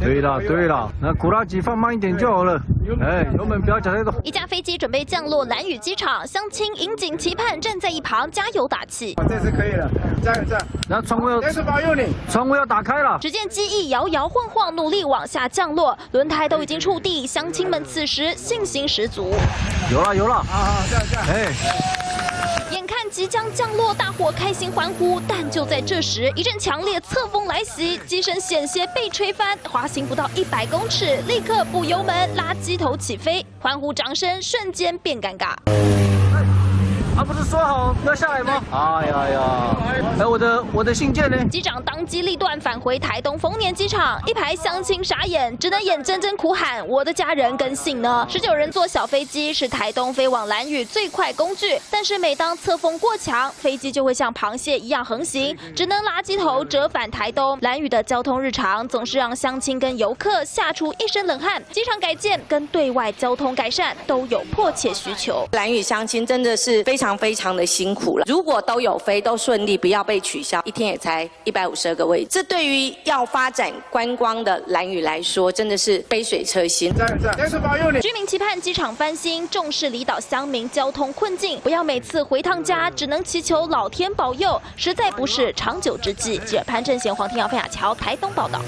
对了对了，那古拉吉放慢一点就好了。哎，油门不要加太多。一架飞机准备降落兰屿机场，乡亲引颈期盼，站在一旁加油打气。这次可以了，加油加油！然后窗户要，耶稣保佑你！窗户要打开了。只见机翼摇摇晃晃，努力往下降落，轮胎都已经触地，乡亲们此时信心十足。有了有了，好，这样这样。哎。眼看即将降落，大伙开心欢呼，但就在这时，一阵强烈侧风来袭，机身险些被吹翻，滑行不到100公尺，立刻补油门，拉机头起飞，欢呼掌声瞬间变尴尬。不是说好要下来吗？哎呀呀！哎，我的信件呢？机长当机立断返回台东丰年机场，一排乡亲傻眼，只能眼睁睁苦喊：我的家人跟信呢？19人坐小飞机是台东飞往兰屿最快工具，但是每当侧风过强，飞机就会像螃蟹一样横行，只能拉机头折返台东。兰屿的交通日常总是让乡亲跟游客吓出一身冷汗。机场改建跟对外交通改善都有迫切需求。兰屿乡亲真的是非常的辛苦了。如果都有飞都顺利，不要被取消，一天也才152个位置，这对于要发展观光的兰屿来说，真的是杯水车薪。耶稣保佑你！居民期盼机场翻新，重视离岛乡民交通困境，不要每次回趟家只能祈求老天保佑，实在不是长久之计。记者潘正贤、黄天瑶、范雅乔台东报道。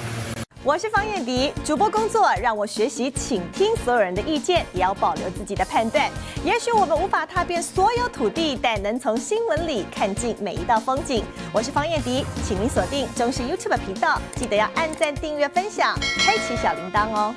我是方燕迪，主播工作让我学习倾听所有人的意见，也要保留自己的判断。也许我们无法踏遍所有土地，但能从新闻里看尽每一道风景。我是方燕迪，请您锁定中视 YouTube 频道，记得要按赞、订阅、分享，开启小铃铛哦。